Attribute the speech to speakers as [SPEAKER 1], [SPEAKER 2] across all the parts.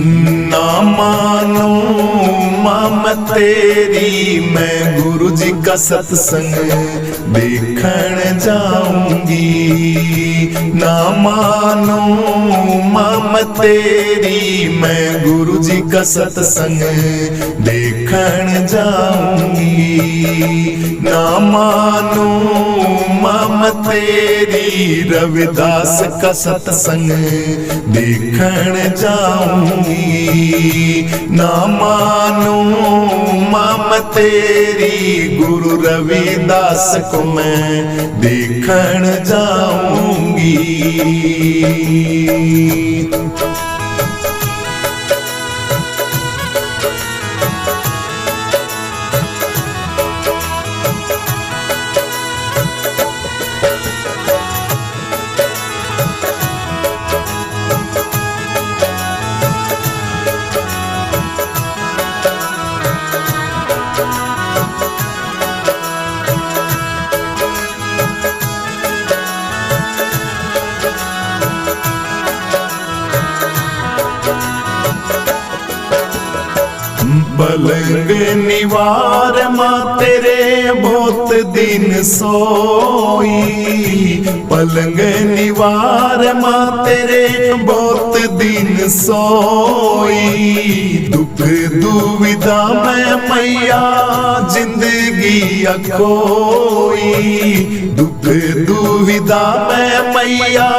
[SPEAKER 1] ना मानो मां तेरी, मैं गुरु जी का सत्संग देखण जाऊंगी। ना मानो मां तेरी, मैं गुरु जी का सत्संग देखण जाऊंगी। ना मानो मां तेरी, रविदास का सत्संग देखण जाऊंगी। ना मानो मां तेरी, गुरु रविदास को मैं देखण जाऊंगी। पलंग निवार मां तेरे बहुत दिन सोई। पलंग निवार मां तेरे बहुत दिन सोई। दुख दुविधा में मैया जिंदगी अखोई। दुख दुविधा में मैया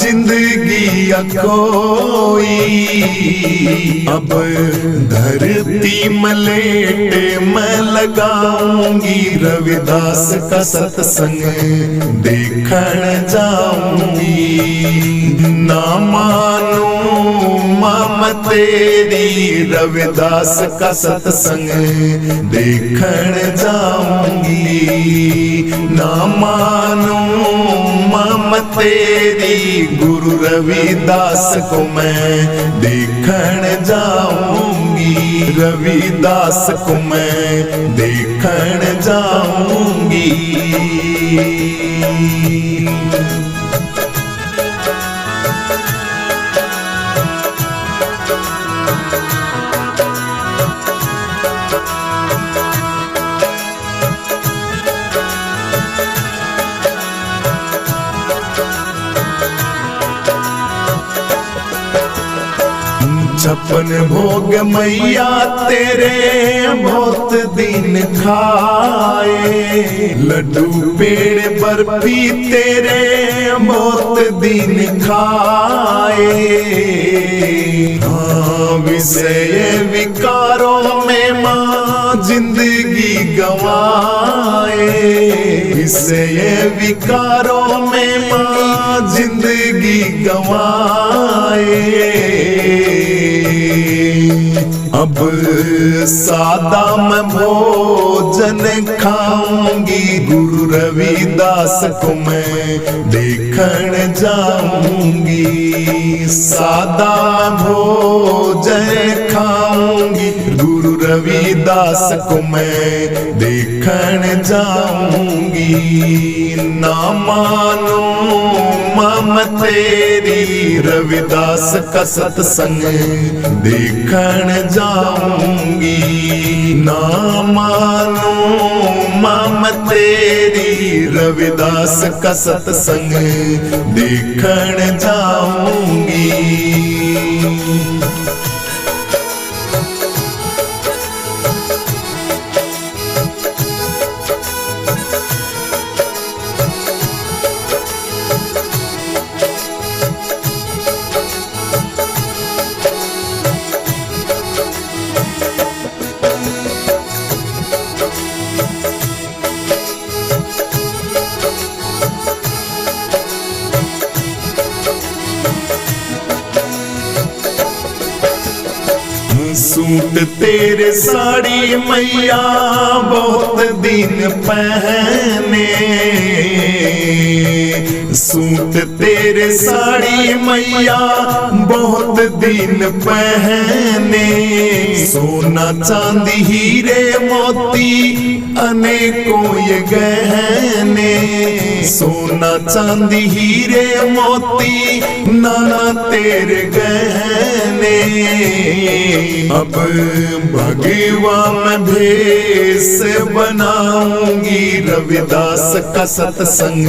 [SPEAKER 1] जिंदगी अखोई। अब धरती मलेटे मैं लगाऊंगी, रविदास का सत्संग देखण जाऊंगी। ना मानो मां तेरी, रविदास का सत्संग देखण जाऊंगी। ना मानो मां तेरी, गुरु रविदास को मैं देखण जाऊंगी। रविदास को मैं देखण जाऊंगी। छप्पन भोग मैया तेरे बहुत दिन खाए। लड्डू पेड़ बर्फी तेरे बहुत दिन खाए। हाँ विषय विकारों में मां जिंदगी गवाए। विषय विकारों में मां जिंदगी गवाए। अब सादा मैं भोजन खाऊंगी, गुरु रविदास को मैं देखण जाऊंगी। सादा भोजन खाऊंगी, गुरु रविदास को मैं देखण जाऊंगी। ना मानो मां तेरी, रविदास का सत्संग देखण जाऊंगी। ना मानो मां तेरी, रविदास का सत्संग देखण जाऊंगी। सूट तेरे साड़ी मैया बहुत दिन पहने। सूट तेरे साड़ी मैया बहुत दिन पहने, सोना चांदी हीरे मोती अनेकों ये गहने, सोना चांदी हीरे मोती नाना तेरे गहने। अब भगवा मैं भेष बनाऊंगी, रविदास का सत्संग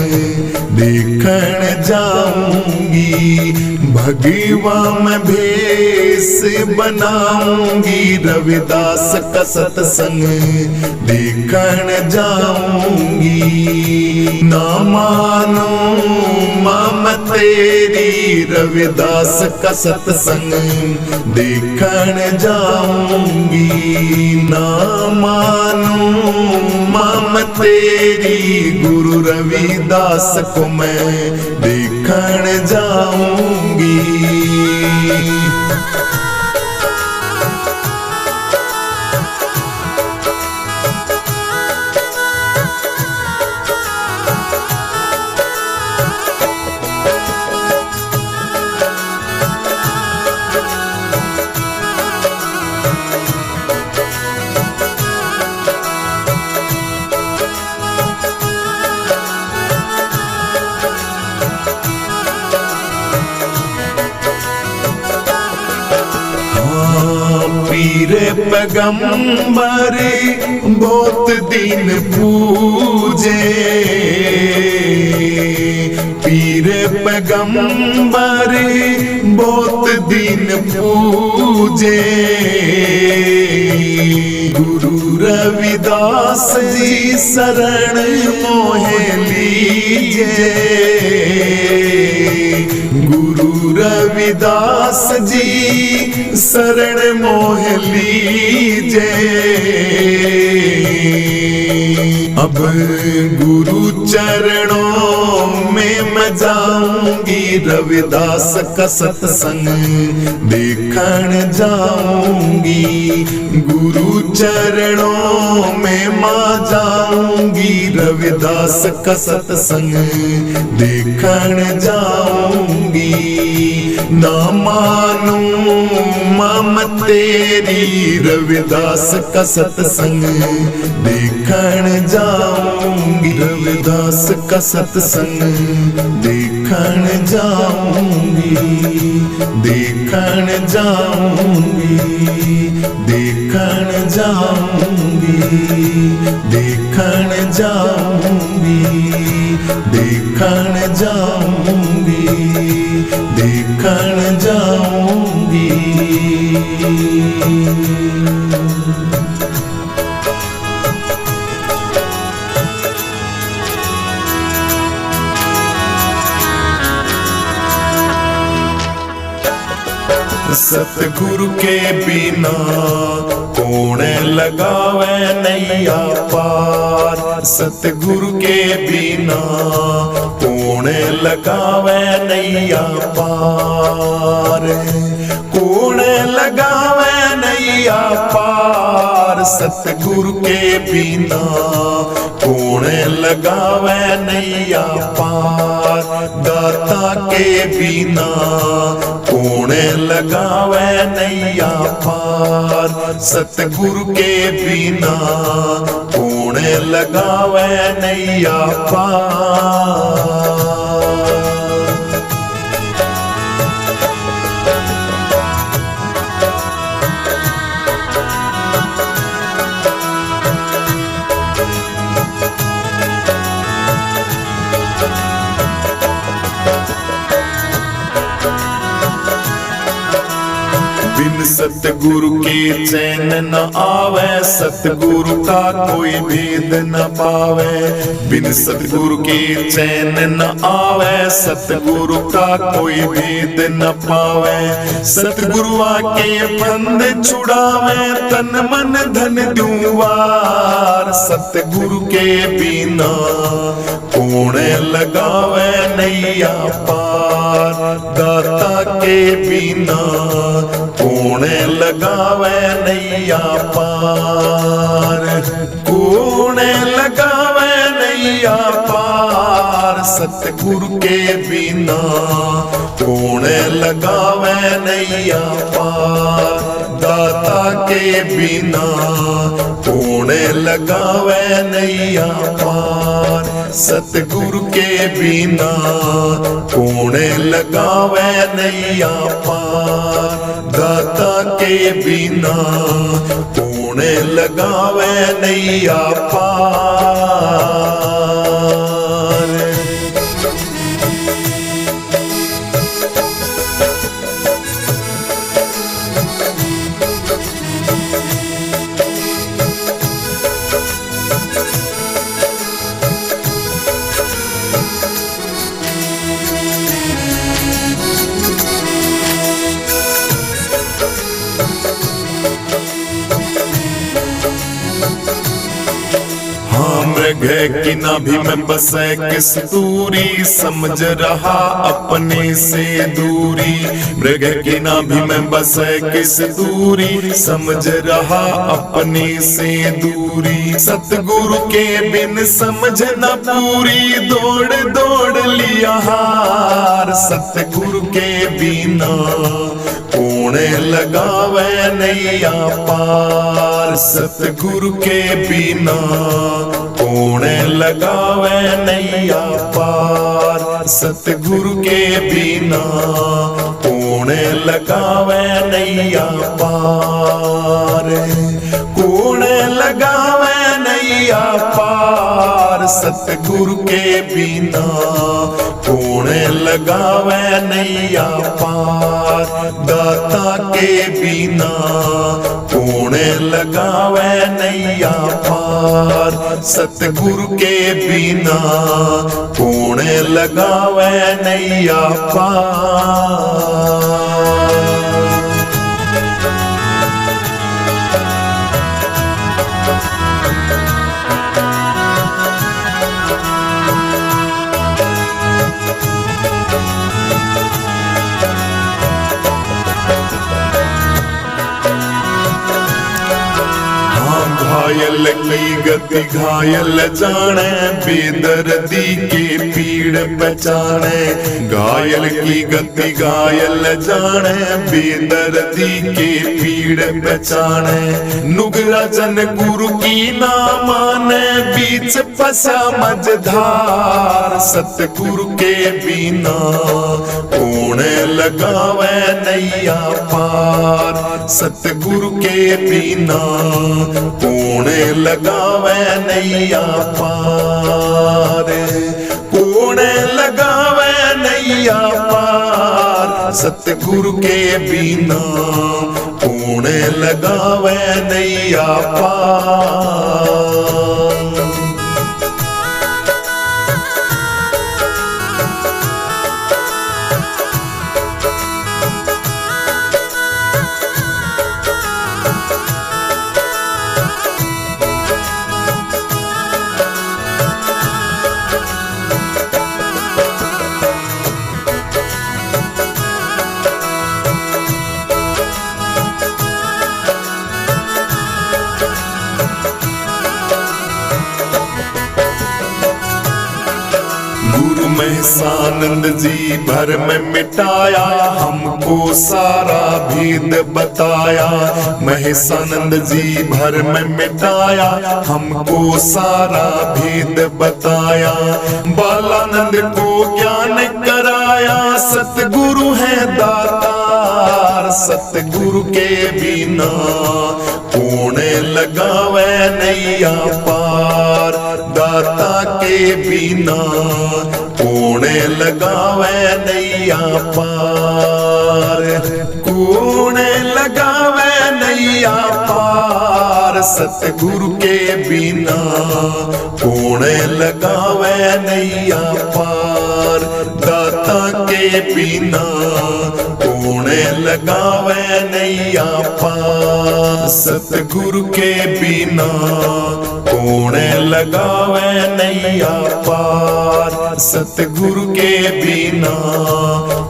[SPEAKER 1] देखण जाऊंगी। भगवा मैं भेष बनाऊंगी, रविदास का सत्संग देखण जाऊंगी। ना मानो मैं तेरी, रविदास का सत्संग देखण जाऊंगी। ना मानो मैं तेरी, गुरु रविदास को मैं देखण जाऊंगी। पीर पैगंबर बहुत दिन पूजे, पीर पैगंबर बहुत दिन पूजे। गुरु रविदास जी शरण मोहे लीजे, गुरु रविदास जी शरण मोह लीजे। अब गुरु चरणों में मैं जाऊंगी, रविदास का सत्संग देखण जाऊंगी। गुरु चरणों में मैं जाऊंगी, रविदास का सत्संग देखण जाऊंगी। ना मानूं मैं तेरी, रविदास का सत्संग देखण जाऊंगी। रविदास का सत्संग देखण जाऊंगी, देखण जाऊंगी, देखण जाऊंगी, देखण जाऊंगी, देखण जाऊंगी, देखण जाऊंगी। सतगुरु के बिना कौन लगावे नैया पार, सतगुरु के बिना कौन लगावे नैया पार, कौन लगावे नैया पार। सतगुरु के बिना कौन लगावे नैया पार, दाता के बिना कौन लगावे नैया पार। सतगुरु के बिना कौन लगावे नैया पार। बिन सतगुरु के चैन न आवे, सतगुरु का कोई भेद न पावे। बिन सतगुरु के चैन न आवे, सतगुरु का कोई भेद न पावे। सतगुरु आके बंद छुड़ावे, तन मन धन दुआर। सतगुरु के बिना कौन लगावे नैया पार, दाता के बिना कौन लगावे नैया पार, कौन लगावे नैया पार। सतगुरु के बिना कौन लगावे नैया पार। दाता के बिना कौन लगावे नैया पार। सतगुरु के बिना कौन लगावे नैया पार। दाता के बिना कौन लगावे नैया पार। मृग की नाभि में बसे किस दूरी, समझ रहा अपने से दूरी। मृग की नाभि में बसे किस दूरी, समझ रहा अपने से दूरी। सतगुरु के बिन समझ न पूरी, दौड़ दौड़ लिया हार। सतगुरु के बिना कौन लगावे नैया पार। सतगुरु के बिना कौन लगावे नैया पार। सतगुरु के बिना कौन लगावे नैया पार। कौन लगावे नैया पार। सतगुरु के बिना कौन लगावे नैया पार। दाता के बिना कौन लगावे नैया पार। सतगुरु के बिना कौन लगावे नैया पार। घायल की गति घायल जाने, बेदर्दी के पीड़ पहचाने। घायल की गति घायल जाने, बेदर्दी के पीड़ पहचाने। नुगरा जन गुरु की ना माने, बीच फंसा मझधार। सतगुरु के बिना कौन लगावे नैया पार। सतगुरु के बिना कौन लगावे नैया पार। कौन लगावे नैया पार। सतगुरु के बिना कौन लगावे नैया पार। गुरु महसानंद जी भर में मिटाया, हमको सारा भेद बताया। महसानंद जी भर में मिटाया, हमको सारा भेद बताया। बालानंद को ज्ञान कराया, सतगुरु है दातार। सतगुरु के बिना कौन लगावे नैया पार। दाता के बिना कौन लगावे नैया पार। कौन लगावे नैया पार। सतगुरु के बिना कौन लगावे नैया पार। दाता के बिना कौन लगावे नैया पार। सतगुरु के बिना कौन लगावे नैया पार। सतगुरु के बिना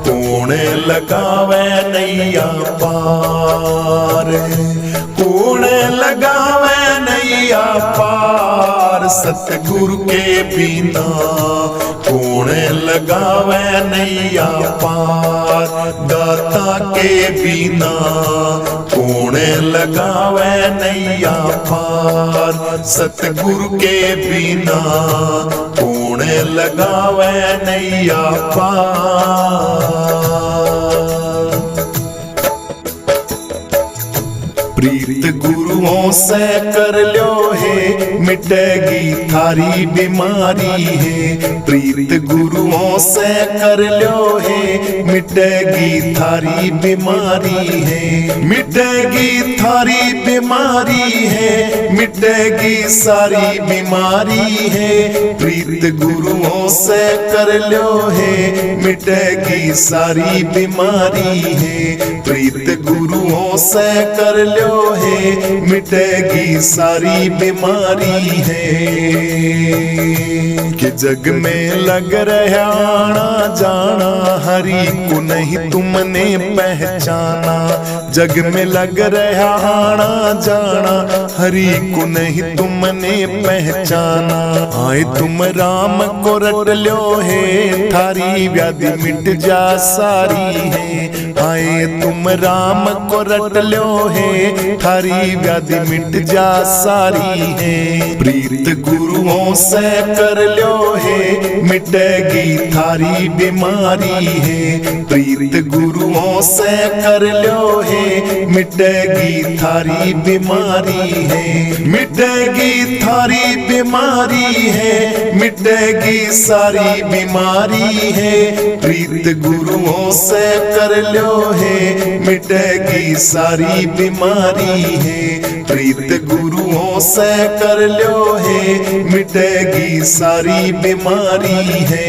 [SPEAKER 1] कौन लगावे नैया पार। कौन लगावे नैया पार। सतगुरु के बिना कौन लगावे नैया पार। दाता के बिना कौन लगावे नैया पार। सतगुरु के बिना कौन लगावे नैया पार। प्रीत गुरुओं से कर लो है मिटेगी थारी बीमारी है। प्रीत गुरुओं से कर लो है मिटेगी थारी बीमारी है। मिटेगी थारी बीमारी है, मिटेगी सारी बीमारी है। प्रीत गुरुओं से कर लो है मिटेगी सारी बीमारी है। प्रीत गुरुओं से कर लो है मिटेगी सारी बीमारी है। कि जग में लग रहा आना जाना हरि को नहीं तुमने पहचाना। जग में लग रहा आना जाना हरि को नहीं तुमने पहचाना। आए तुम राम को रट लो है थारी व्याधि मिट जा सारी है। आए तुम राम को रट लो है थारी व्याधि मिट जा सारी है। प्रीत गुरुओं से कर लो है मिटेगी थारी बीमारी है। प्रीत गुरुओं से कर लो है मिटेगी थारी बीमारी है। मिटेगी थारी बीमारी है, मिटेगी सारी बीमारी है। प्रीत गुरुओं से कर लो है मिटेगी सारी बीमारी है। प्रीत गुरुओं से कर लो है मिटेगी सारी बीमारी है।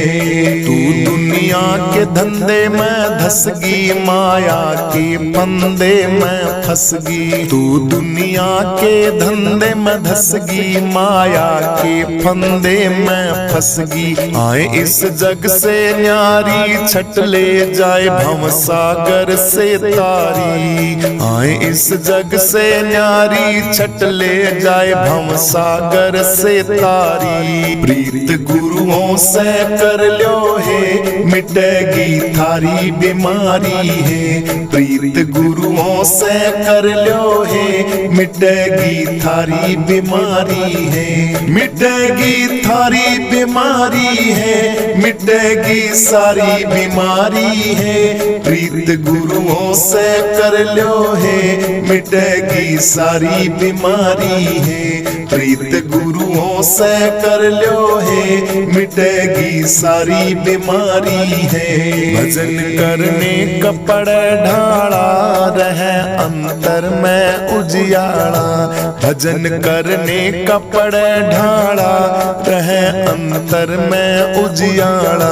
[SPEAKER 1] तू दुनिया के धंधे में धस गई माया के फंदे में फंस गई। तू दुनिया के धंधे में धस गई माया के फंदे में फंस गई। आए इस जग से न्यारी छट ले जाए भव सागर से तारी। आए इस जग से न्यारी छट ले जाए भव सागर से तारी। प्रीत गुरुओं से कर लो है मिटेगी थारी बीमारी है। प्रीत गुरुओं से कर लो है मिटेगी थारी बीमारी है। मिटेगी थारी बीमारी है, मिटेगी सारी बीमारी है। प्रीत गुरुओं से कर लो है मिटेगी सारी बीमारी है। प्रीत गुरुओं से कर लो है मिटेगी सारी बीमारी है। भजन करने कपड़ ढाला रहे अंतर में उजियाला। भजन करने कपड़ ढाला रहे अंतर में उजियाला।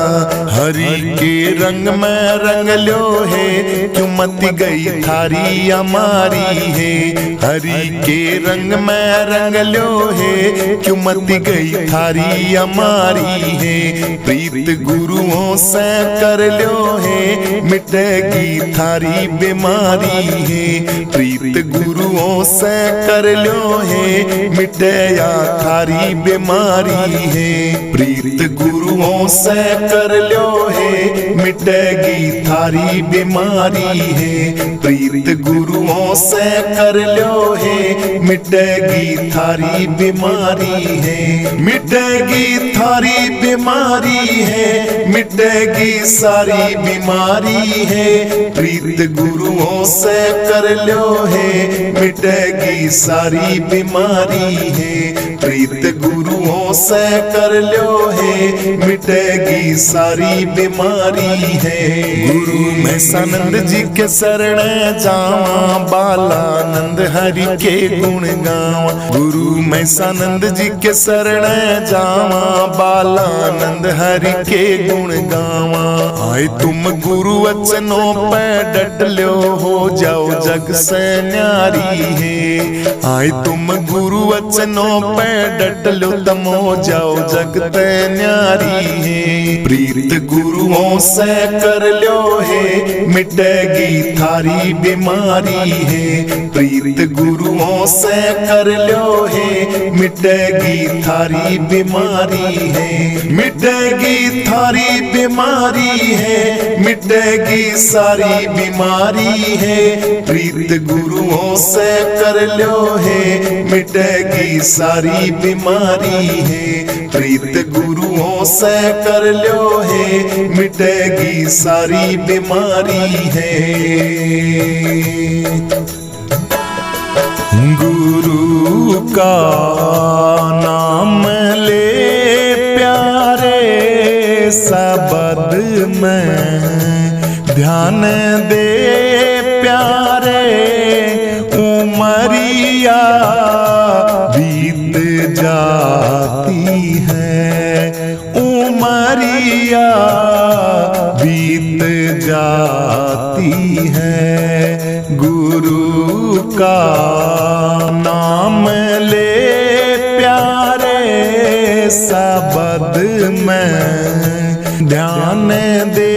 [SPEAKER 1] हरि के रंग में रंग लो है क्यों मत गई थारी हमारी है। हरि के रंग में रंग लो है क्यों मत गई थारी हमारी है। प्रीत गुरुओं से कर लो है मिटेगी थारी बीमारी है। प्रीत गुरुओं से कर लो है मिटेया थारी बीमारी है। प्रीत गुरुओं से कर लो है मिटेगी थारी बीमारी है। प्रीत गुरुओं से कर लो है मिटेगी थारी बीमारी है। मिटेगी थारी बीमारी है, मिटेगी सारी बीमारी है। प्रीत गुरुओं से कर लो है मिटेगी सारी बीमारी है। प्रीत गुरुओं से कर लो है मिटेगी सारी बीमारी है। गुरु महेशानंद जी के शरण जावा बालानंद हरि के गुण गावा। गुरु महेशानंद जी के शरण जावा बालानंद हरि के गुण गावा। आए तुम गुरु वचनों पे डट लो हो जा जाओ जग से न्यारी है। आए तुम गुरु वचनों पे डट लो तमो जाओ जग ते न्यारी है। प्रीत गुरुओं से कर लो है मिटेगी थारी बीमारी है। प्रीत गुरुओं से कर लो है मिटेगी थारी बीमारी है। मिटेगी थारी बीमारी है, मिटेगी सारी बीमारी है। प्रीत गुरुओं से कर लो है मिटेगी सारी बीमारी है। प्रीत गुरुओं से कर लो है मिटेगी सारी बीमारी है। गुरु का नाम ले प्यारे शब्द में ध्यान दे प्यारे। उमरिया बीत जाती है, उमरिया बीत जाती है। गुरु का नाम ले प्यारे शब्द में ध्यान दे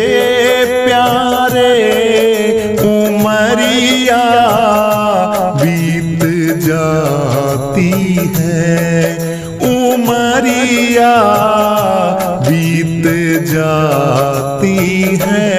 [SPEAKER 1] प्यारे। उमरिया बीत जाती है, उमरिया बीत जाती है।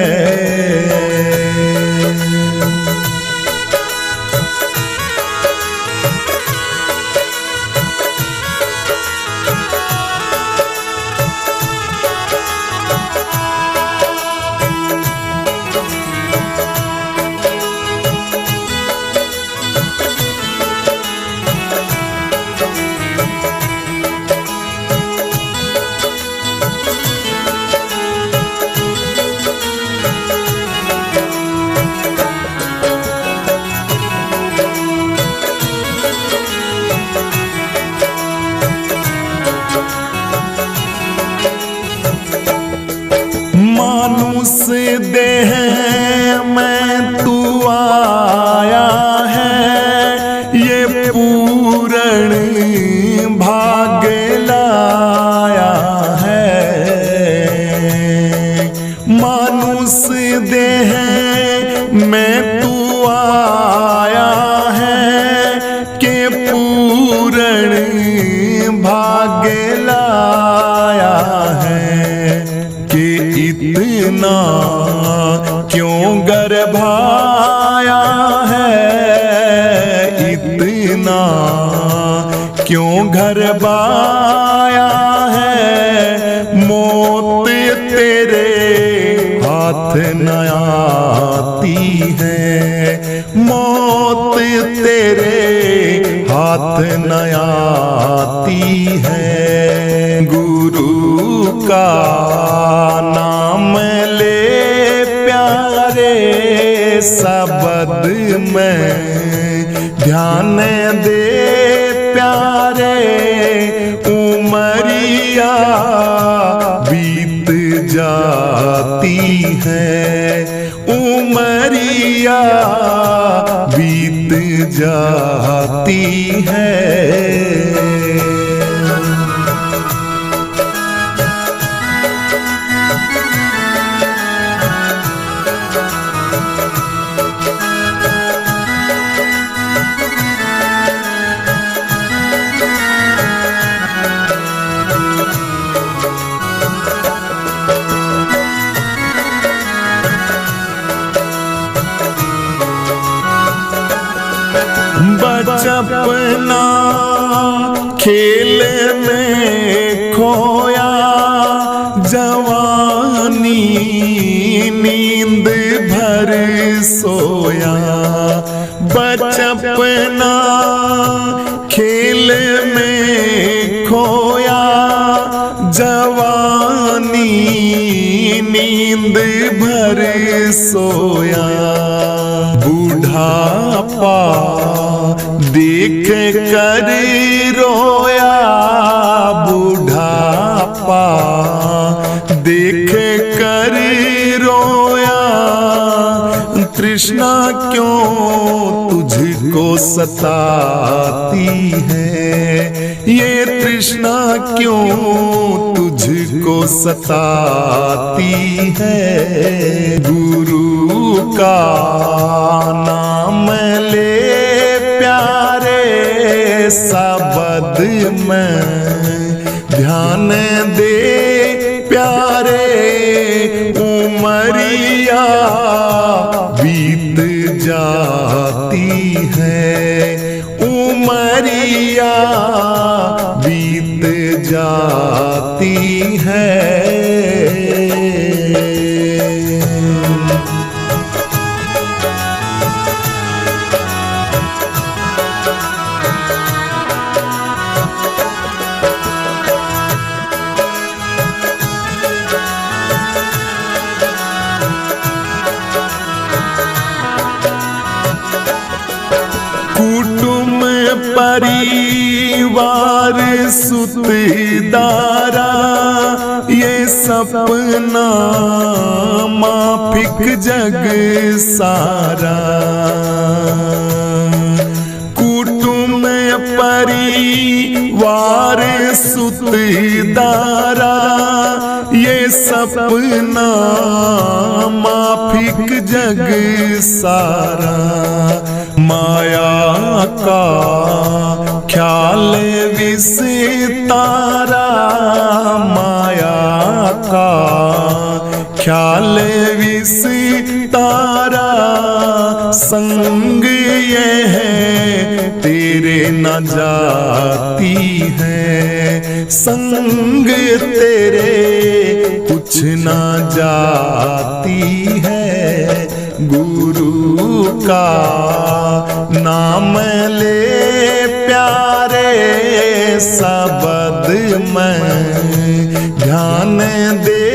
[SPEAKER 1] मानुष देह में तू आया है, ये पूर्ण भाग लाया है। मानुष देह में तू आया है कि पूर्ण भाग लाया है। कि इतना क्यों गर्भाया है, इतना क्यों गर्भाया है। मौत तेरे हाथ न आती है, मौत तेरे हाथ न आती है। गुरु का नाम ले प्यारे शब्द में ध्यान दे प्यारे। उमरिया बीत जाती है, उमरिया बीत जाती है। बचपना खेल में खोया, जवानी नींद भर सोया। बचपना खेल में खोया, जवानी नींद भर सोया। बूढ़ापा देख कर रोया, बूढ़ापा देख कर रोया। तृष्णा क्यों तुझको सताती है, ये तृष्णा क्यों तुझको सताती है। गुरु का नाम ले प्यारे, शब्द में ध्यान दे प्यारे, उमरिया बीत जाती है, उमरिया बीत जाती है। कुटुम परिवार सुतदारा, ये सपना माफिक जग सारा। कुटुम परिवार सुतदारा, ये सपना माफिक जग सारा। माया का ख्याल विस्तारा, माया का ख्याल विस्तारा। संग ये है तेरे न जाती है, संग तेरे कुछ न जाती है। गुरु का नाम ले प्यारे, शब्द में ध्यान दे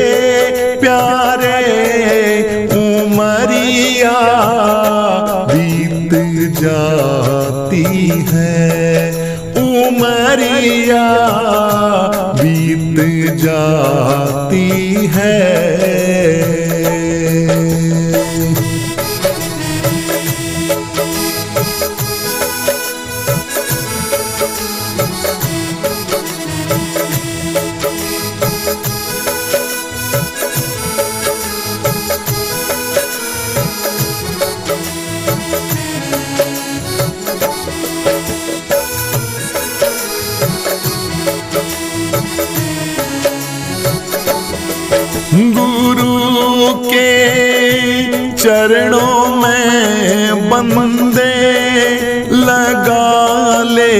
[SPEAKER 1] प्यारे, उमरिया बीत जाती है, उमरिया बीत जाती है। गुरु के चरणों में बंदे लगा ले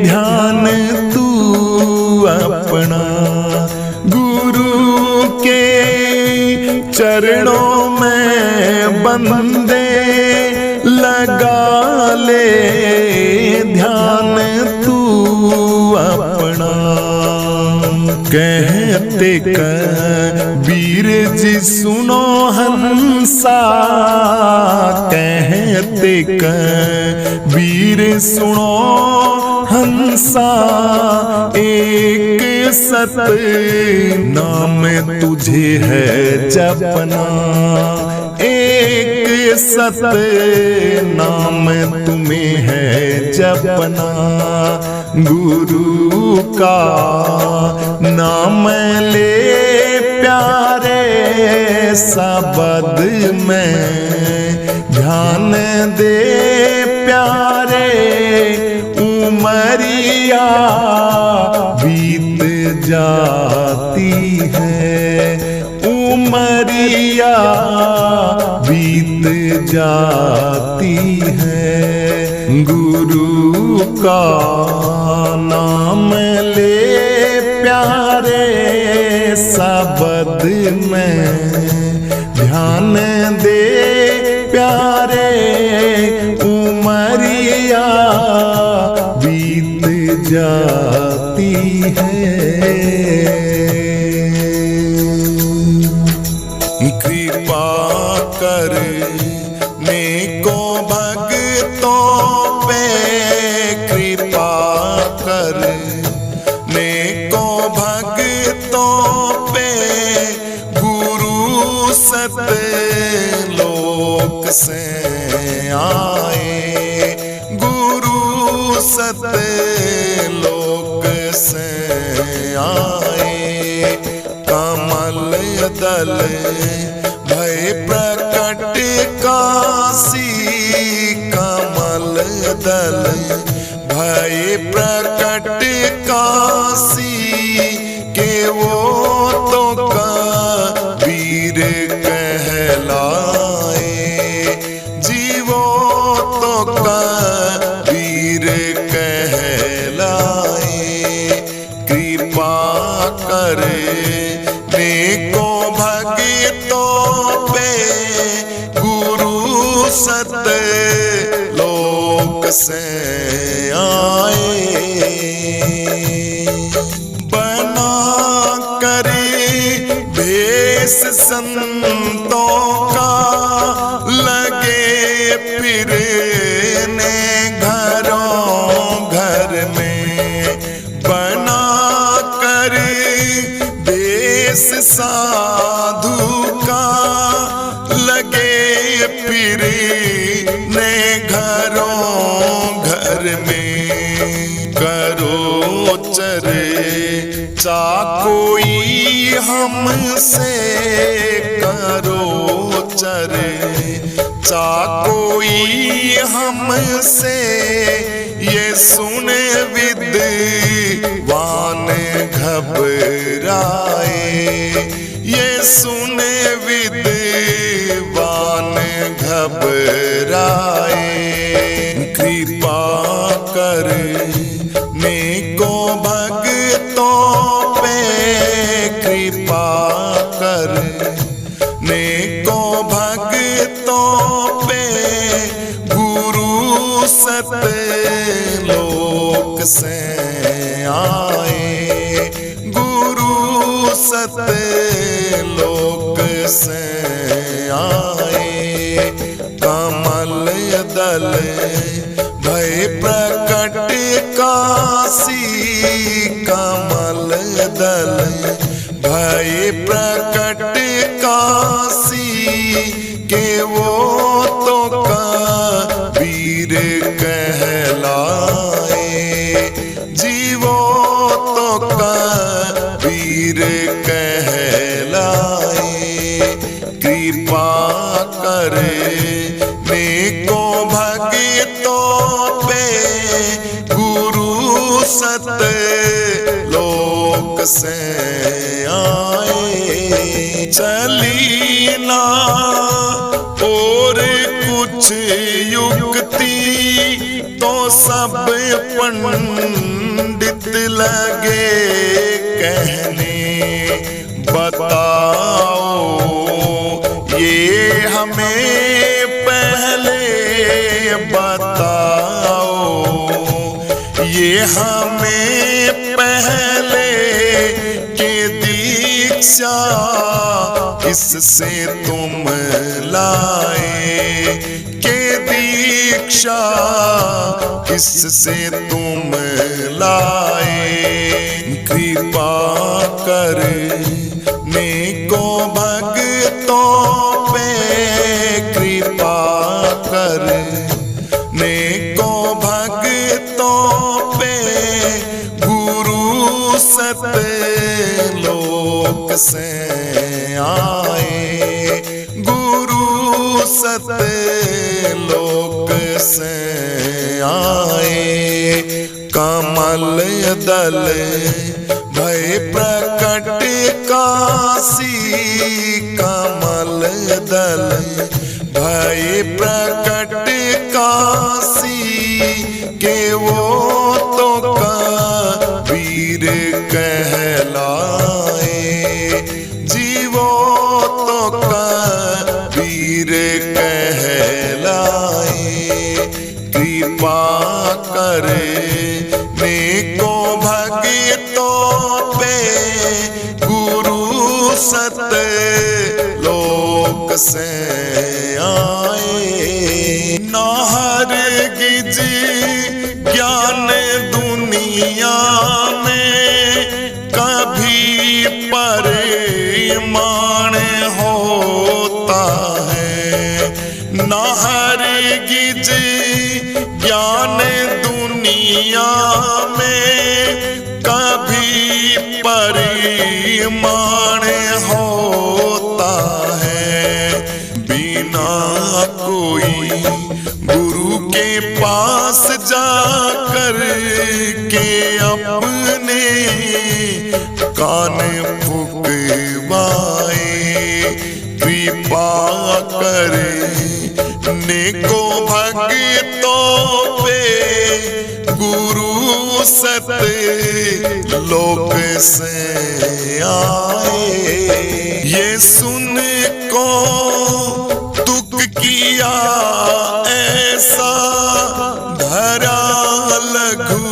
[SPEAKER 1] ध्यान तू अपना। गुरु के चरणों में बंदे लगा ले ध्यान तू अपना। कहते कबीर जी सुनो हंसा, कहते कबीर सुनो हंसा। एक सत नाम तुझे है जपना, एक सत नाम तुम्हें है जपना। गुरु का नाम ले प्यारे, शब्द में ध्यान दे प्यारे, उमरिया बीत जाती है, उमरिया बीत जाती है। गुरु का नाम ले प्यारे, शब्द में ध्यान दे प्यारे, उमरिया बीत जाती है। कृपा करने को भक्तों पे, कृपा करने को भक्तों पे। गुरु सत लोक से आए, गुरु सतलोक से आए। कमल दल भय प्रकट काशी, कमल दल भय प्रकट काशी, के वो तो कबीर कहलाए, जीवो तो कबीर कहलाए। कृपा करे नेको भक्तों पे, गुरु सतलोक से आए। बना करे भेष संतों का, लगे फिरने घरों घर में। बना करे भेष साधु का, लगे फिरने घरों घर में। करो चर्चा कोई हमसे, करो चर्चा कोई हमसे, ये सुन विद्वान घबराए, ये सुन विद्वान घबराए। कृपा कर नेको भक्तों पे, कृपा कर नेको भक्तों पे, गुरु सतलोक से आए, गुरु सतलोक से आए। कमल दल भय प्रकट काशी, कमल दल भय प्रकट काशी, के वो तो कबीर कहलाए, जीवो तो कबीर कहलाए। कृपा करे नेको भक्तों पे, गुरु सतलोक से आए। चली ना और कुछ युक्ति, तो सब पंडित लगे कहने। बताओ ये हमें पहले, बताओ ये हमें पहले, के दीक्षा किससे तुम लाए, के दीक्षा किससे तुम लाए। कृपा कर नेको भक्तों पे, कृपा कर नेको भक्तों पे, गुरु सतलोक से आए, गुरु सतलोक से आए। कमल दल भय प्रकट काशी, कमल दल भय प्रकट काशी, के वो तो कबीर कहलाए, जीवो तो कबीर कहलाए। कृपा करे नेको भक्तों पे, गुरु सतलोक से आए। ना हरगिज ज्ञान दुनिया में कभी परिमाण होता है, ना हरगिज ज्ञान दुनिया में कभी परिमाण होता है। बिना कोई गुरु के पास जाकर के अपने कान फुकवाए, कृपा करे नेको भक्तों पे गुरु सत लोक से आए। ये सुन को तुक किया ऐसा धरा लघु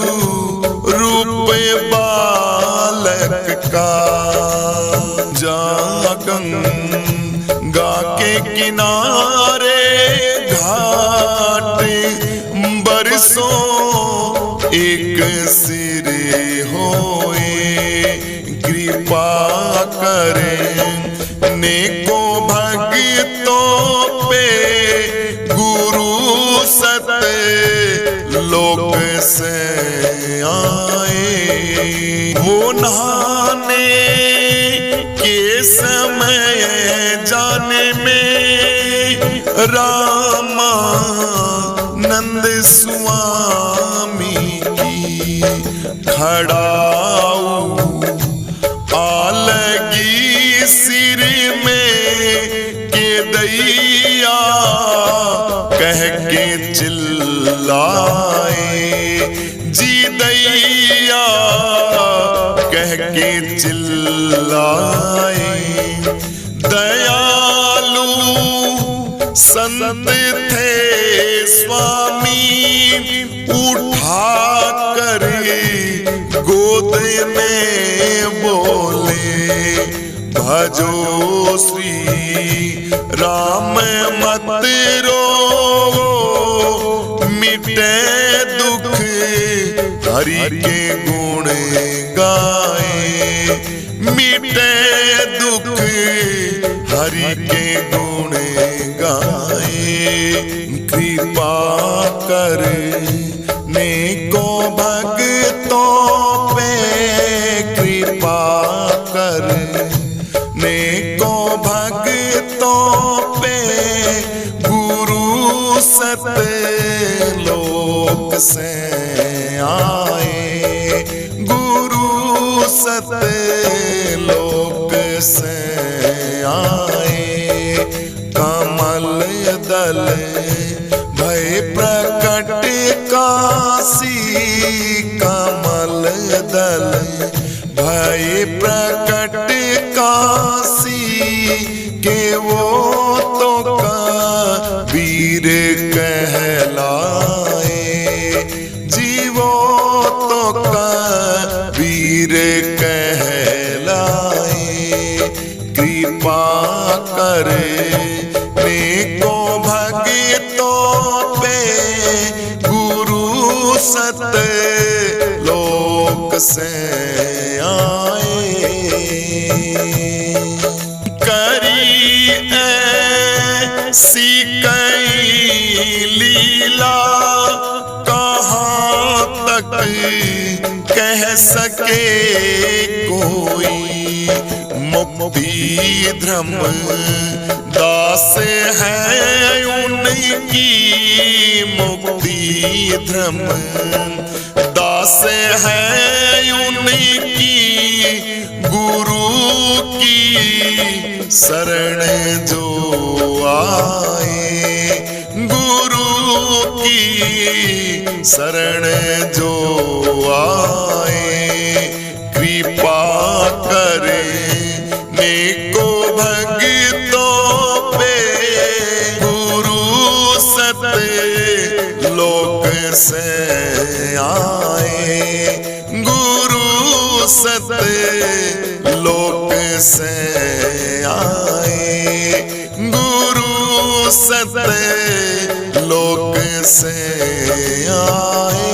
[SPEAKER 1] रूप बालक का। जा गंगा के किनारे घाट बरसों एक सिरे होए, कृपा करें नेको भक्तों पे गुरु सत लोक से आए। वो नहाने के समय जाने में रामानंद स्वामी की खड़ाऊ आलगी सिर में के दैया कह के चिल्लाए। जी दैया कह के चिल्लाए। दयालु संत थे स्वामी उठा कर गोद में बोले, भजो श्री राम मत रो मिटे दुख हरि के गुण गाए। मिटे दुख हरि के गुण गाए। कृपा कर नेको भक्तों पे, कृपा कर नेको भक्तों पे गुरु सत लोक से आए। गुरु सत लोक से आए। कमल दल भय प्रकट काशी, कमल दल भय प्रकट काशी के वो तो कबीर कहलाए। जीवो तो कबीर कहलाए। कृपा करे नेको भक्तों पे गुरु सत लोक से आए। करी ऐसी कई लीला कहाँ तक कह सके कोई। मुक्ति धर्म दास है उनकी, मुक्ति धर्म दास है उनकी। गुरु की शरण जो आए, गुरु की शरण जो आए। कृपा करे नेको भक्तों पे गुरु सत लोक से आए। गुरु सत लोक से आए। गुरु सत लोक से आए।